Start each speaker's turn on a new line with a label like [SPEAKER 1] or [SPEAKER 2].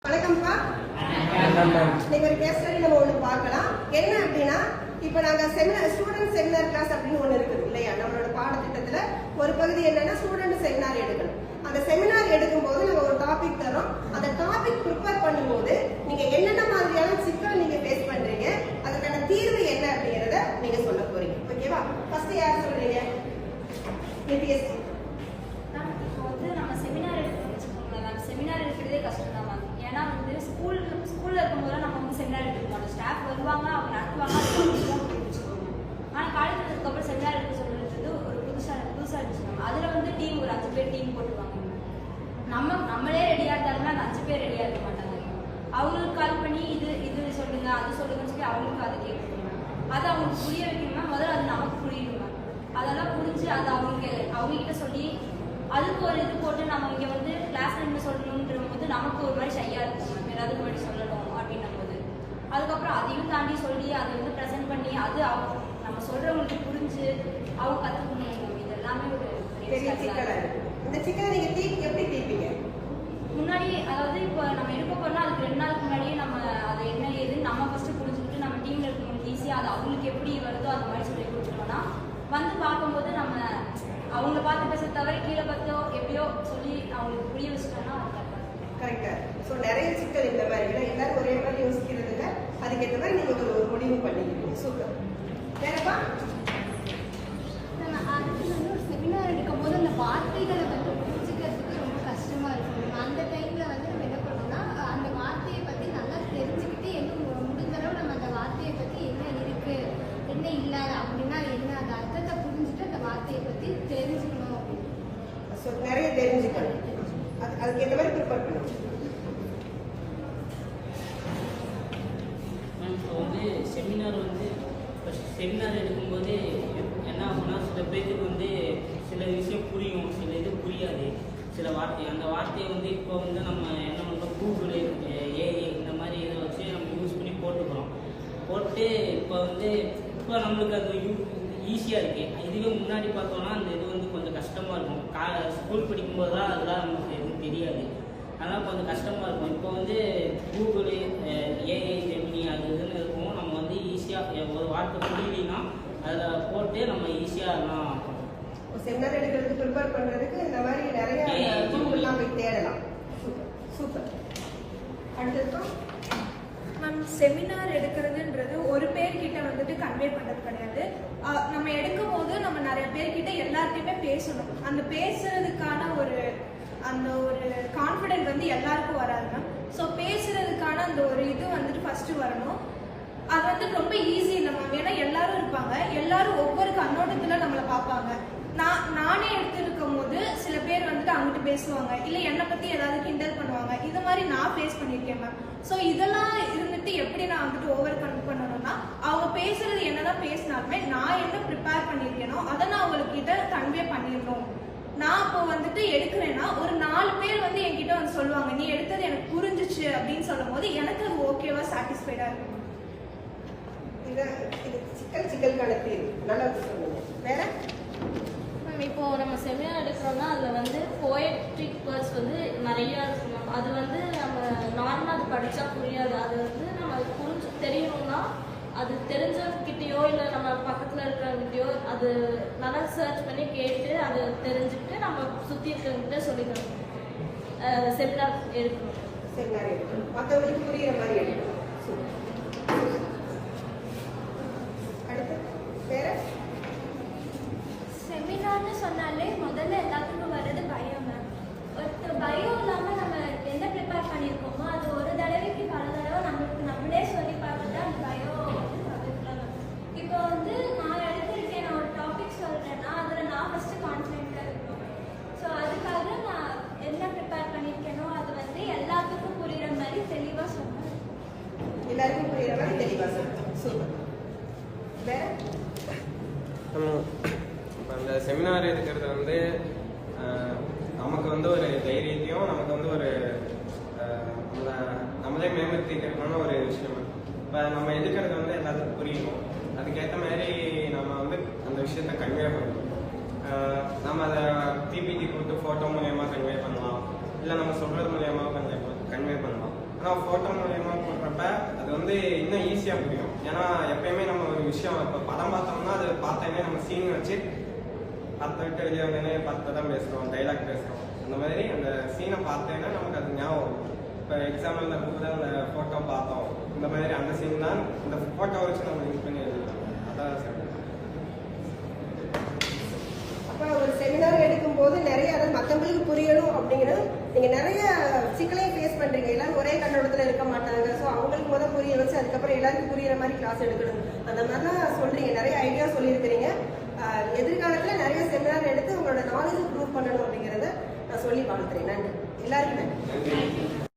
[SPEAKER 1] வணக்கம்ப்பா. நீங்க ஒரு கேஸ் ஸ்டடி நம்ம ஒண்ணு பார்க்கலாம். என்ன அப்படின்னா, இப்ப நாங்க ஸ்டூடெண்ட் செமினார் கிளாஸ் அப்படின்னு ஒண்ணு இருக்குது இல்லையா? நம்மளோட பாடத்திட்டத்துல ஒரு பகுதி என்னன்னா ஸ்டூடெண்ட் செமினார் எடுக்கணும். அந்த செமினார் எடுக்கும்போது நம்ம ஒரு டாபிக் தரோம். அந்த டாபிக் ப்ரிப்பேர் பண்ணும்போது நீங்க என்னென்ன மாதிரியான சிக்கல் நீங்க ஃபேஸ் பண்றீங்க, அதுக்கான தீர்வு என்ன அப்படிங்கறத நீங்க சொல்ல போறீங்க. ஓகேவா? ஃபர்ஸ்ட் யார் சொல்றீங்க? நித்யஸ்.
[SPEAKER 2] நம்ம செமினார் எடுக்கணும்னு வச்சுக்கோங்களேன். செமினார் எடுக்கிறதே கஷ்டம் தான் மேம். ஏன்னா வந்து ஸ்கூல்ல இருக்கும்போது நம்ம வந்து செமினார் எடுக்க மாட்டோம். ஸ்டாஃப் வருவாங்க, அவங்க நடத்துவாங்க, அது வச்சுக்கோங்க. ஆனால் காலேஜ் வந்ததுக்கப்புறம் செமினார் எடுக்க சொல்றது ஒரு புதுசாக இருந்துச்சு மேம். அதில் வந்து டீம் ஒரு 5 பேர் டீம் போட்டுருவாங்க. நம்மளே ரெடியாக இருந்தாலுமே அந்த 5 பேர் ரெடியாக இருக்க மாட்டாங்க. அவங்களுக்கு கால் பண்ணி இது சொல்லுங்க அது சொல்லுங்கன்னு சொல்லி அவங்களுக்கு அதை கேட்கணும். அதை அவங்களுக்கு புரிய வைக்கணும்னா முதல்ல அது நமக்கு புரியணும் மேம். அதெல்லாம் புரிஞ்சு அதை அவங்ககிட்ட சொல்லி அதுக்கு ஒரு இது போட்டு நம்ம இங்கே வந்து கிளாஸ் நின்று சொல்லணுன்ற போது நமக்கு ஒரு மாதிரி ஷையாக இருக்கும் மேம். ஏதாவது முன்னாடி சொல்லணும் அப்படின்னும் போது அதுக்கப்புறம் அதையும் தாண்டி சொல்லி அதை வந்து ப்ரெசென்ட் பண்ணி அது நம்ம சொல்கிறவங்களுக்கு புரிஞ்சு அவங்க கற்றுக்கணும். இது எல்லாமே ஒரு
[SPEAKER 1] பெரிய சிக்கல். இந்த சிக்கலை நீங்கள் எப்படி தீர்ப்பீங்க?
[SPEAKER 2] முன்னாடி அதாவது இப்போ நம்ம எடுக்க போறோம்னா அதுக்கு 2 நாளுக்கு முன்னாடியே நம்ம அதை என்ன ஏதுன்னு நம்ம ஃபர்ஸ்ட் புரிஞ்சுக்கிட்டு நம்ம டீம்ல இருக்கவங்களுக்கு ஈஸியாக அது அவங்களுக்கு எப்படி வருதோ அந்த மாதிரி சொல்லி கொடுத்துட்டோம்னா வந்து பார்க்கும்போது நம்ம அவங்கள பார்த்து பேச தவிர கீழே பார்த்தோ எப்படியோ சொல்லி அவங்களுக்கு புரிய வச்சுட்டோம்னா
[SPEAKER 1] கரெக்டா. ஸோ நிறைய சிக்கல் இந்த மாதிரி இல்லை, எல்லாரும் ஒரே மாதிரி யோசிக்கிறது இல்லை. அதுக்கேற்ற மாதிரி நீங்கள் ஒரு முடிவு பண்ணிக்கிறீங்க. சூப்பர். வேறப்பா?
[SPEAKER 3] நம்ம அடுத்து வந்து ஒரு செமினார் எடுக்கும் போது அந்த வார்த்தைகளை வந்து புரிஞ்சுக்கிறதுக்கு ரொம்ப கஷ்டமா இருக்கும். அந்த டைம்ல வந்து நம்ம என்ன பண்ணோம்னா அந்த வார்த்தையை பத்தி நல்லா தெரிஞ்சுக்கிட்டு என்ன முடிஞ்ச அளவு நம்ம அந்த வார்த்தையை பத்தி என்ன இருக்கு என்ன இல்லை அப்படின்னா என்ன அந்த அர்த்தத்தை புரிஞ்சுட்டு அந்த வார்த்தையை பத்தி தெரிஞ்சுக்கணும் அப்படின்னு.
[SPEAKER 1] ஸோ நிறைய தெரிஞ்சுக்கணும். அதுக்கு எந்த மாதிரி ப்ரிப்பேர் பண்ணணும்?
[SPEAKER 4] இப்போ வந்து செமினார் எடுக்கும்போது என்ன ஆகும்னா சில பேருக்கு வந்து சில விஷயம் புரியும், சில இது புரியாது. சில அந்த வார்த்தையை வந்து இப்போ வந்து நம்ம என்ன பண்ணுறோம், கூகுள் ஏஐ இந்த மாதிரி இதை வச்சு நம்ம யூஸ் பண்ணி போட்டு இப்போ நம்மளுக்கு அது ஈஸியாக இருக்குது. இதுவே முன்னாடி பார்த்தோன்னா அந்த இது வந்து கொஞ்சம் கஷ்டமாக இருக்கும். ஸ்கூல் படிக்கும்போது தான் அதெல்லாம் நமக்கு எதுவும் தெரியாது, அதெல்லாம் கொஞ்சம் கஷ்டமாக இருக்கும். இப்போ வந்து கூகுள் ஏஐ ஜெமினி அது இதுன்னு இருக்கும். நம்ம வந்து ஈஸியாக ஒரு வார்த்தை புரியலைன்னா அதில் போட்டு நம்ம ஈஸியாக எல்லாம்
[SPEAKER 1] செமினார் எடுக்கிறதுக்கு ப்ரிப்பேர் பண்ணுறதுக்கு இந்த மாதிரி நிறைய கூகுள்லாம் போய் தேடலாம். சூப்பர். அடுத்ததுக்கும்
[SPEAKER 5] மேம், செமினார் எடுக்கிறதுன்றது ஒரு பேர்கிட்ட வந்துட்டு கன்வே பண்ணுறது கிடையாது. நம்ம எடுக்கும் போது நம்ம நிறைய பேர்கிட்ட எல்லார்கிட்டையுமே பேசணும். அந்த பேசுறதுக்கான அந்த ஒரு கான்ஃபிடென்ட் வந்து எல்லாருக்கும் வராது மேம். ஸோ பேசுறதுக்கான அந்த ஒரு இது வந்துட்டு ஃபர்ஸ்ட் வரணும். அது வந்து ரொம்ப ஈஸி இல்லை மேம். ஏன்னா எல்லாரும் இருப்பாங்க, எல்லாரும் ஒவ்வொரு கண்ணோட்டத்தில் நம்மளை பார்ப்பாங்க. நானே எடுத்துருக்கும் போது சில பேர் வந்துட்டு அங்கிட்டு பேசுவாங்க, இல்லை என்னை பற்றி ஏதாவது கிண்டல் பண்ணுவாங்க. இது மாதிரி நான் ஃபேஸ் பண்ணியிருக்கேன் மேம். ஸோ இதெல்லாம் இருந்துட்டு எப்படி நான் வந்துட்டு ஓவர் கம் பண்ணணும்னா அவங்க பேசுறது என்னதான் பேசினாலுமே நான் என்ன ப்ரிப்பேர் பண்ணியிருக்கேனோ அதை நான் அவங்கக்கிட்ட கன்வே பண்ணிடணும். நான் இப்போ வந்துட்டு எடுக்கிறேன்னா ஒரு 4 பேர் வந்து என்கிட்ட வந்து சொல்லுவாங்க, நீ எடுத்தது எனக்கு புரிஞ்சிச்சு அப்படின்னு சொல்லும் போது எனக்கு அது ஓகேவா சாட்டிஸ்ஃபைடா இருக்கும்.
[SPEAKER 1] இது சிக்கலுக்கான தீர்வு நல்லா சொல்லுங்க. வேற
[SPEAKER 2] இப்போ நம்ம செமினார் எடுக்கிறோம்னா அதில் வந்து போயட்ரிக் வேர்ட்ஸ் வந்து நிறையா இருக்கும். அது வந்து நம்ம நார்மலாக அது படித்தா புரியாது. அது வந்து நம்ம தெரியணும்னா அது தெரிஞ்சவங்கிட்டயோ இல்லை நம்ம பக்கத்தில் இருக்கிறவங்கிட்டயோ அது நல்லா சர்ச் பண்ணி கேட்டு அதை தெரிஞ்சுக்கிட்டு நம்ம சுற்றி இருக்கிறவங்கிட்ட சொல்லிக்கணும். செமினார் எடுக்கணும்.
[SPEAKER 1] செமினார் எடுக்கணும், மற்றவங்களுக்கு புரியுற மாதிரி எடுக்கணும். அடுத்து வேற?
[SPEAKER 3] செமினார்னு சொன்னாலே முதல்ல எல்லாத்துக்கும் வர்றது பயம் மேம். பயம் இல்லாமல் நம்ம என்ன ப்ரிப்பேர் பண்ணியிருக்கோமோ அது ஒரு தடவைக்கு பல தடவை நம்மளே சொல்லி பார்த்துட்டா அந்த பயம் வந்து தவிர்க்கலாம் மேம். இப்போ வந்து நான் எடுத்திருக்கேன், நான் ஒரு டாபிக் சொல்கிறேன்னா அதில் நான் ஃபஸ்ட்டு கான்ஃபிடென்ட்டாக இருக்கணும். ஸோ அதுக்காக நான் என்ன ப்ரிப்பேர் பண்ணியிருக்கேனோ அது வந்து எல்லாத்துக்கும் புரிகிற மாதிரி தெளிவாக சொன்னேன்.
[SPEAKER 1] எல்லாருக்கும் புரியுற மாதிரி தெளிவாக சொல்லுங்க. சூப்பர். வேற?
[SPEAKER 6] இப்போ அந்த செமினார் எடுக்கிறது வந்து நமக்கு வந்து ஒரு தைரியத்தையும் நமக்கு வந்து ஒரு நம்மளே மேம்படுத்திக்கிறதுக்கான ஒரு விஷயம். இப்போ நம்ம எடுக்கிறது வந்து எல்லாத்துக்கும் புரியணும். அதுக்கேற்ற மாதிரி நம்ம வந்து அந்த விஷயத்த கன்வே பண்ணணும். நம்ம அதை பிபிடி கொடுத்து ஃபோட்டோ மூலியமாக கன்வே பண்ணலாம், இல்லை நம்ம சொல்கிறது மூலியமாக கன்வே பண்ணலாம். ஆனால் ஃபோட்டோ மூலியமாக போடுறப்ப அது வந்து இன்னும் ஈஸியாக புரியும். ஏன்னா எப்பயுமே நம்ம ஒரு விஷயம் இப்போ படம் பார்த்தோம்னா அது பார்த்தோன்னே நம்ம சீன் வச்சு 10 விட்டு வெளியே வந்தோடனே 10 தான் பேசுகிறோம், டைலாக் பேசுகிறோம். அந்த மாதிரி அந்த சீனை பார்த்தேன்னா நமக்கு அது ஞாபகம். இப்போ எக்ஸாம்பிள் இருக்கும்போது அந்த ஃபோட்டோ பார்த்தோம், இந்த மாதிரி அந்த சீன் தான் இந்த ஃபோட்டோ வச்சு நம்ம யூஸ் பண்ணி எழுதலாம். அதான் சார்.
[SPEAKER 1] அப்போ ஒரு செமினார் எடுக்கும்போது நிறைய அதாவது மற்றவங்களுக்கு புரியணும் அப்படிங்கிறது நீங்கள் நிறைய சிக்கலையும் ஃபேஸ் பண்ணுறீங்க. எல்லாரும் ஒரே கண்ணோட்டத்தில் இருக்க மாட்டாங்க. ஸோ அவங்களுக்கு புரிய வச்சு அதுக்கப்புறம் எல்லாருக்கும் புரியுற மாதிரி கிளாஸ் எடுக்கணும். அந்த மாதிரிலாம் சொல்கிறீங்க, நிறைய ஐடியா சொல்லியிருக்கிறீங்க. எதிர்காலத்தில் நிறைய செமினார் எடுத்து உங்களோட நாலேஜ் ப்ரூவ் பண்ணணும் அப்படிங்கிறத நான் சொல்லி வாழ்த்துறேன். நன்றி எல்லாருக்கும். நன்றி.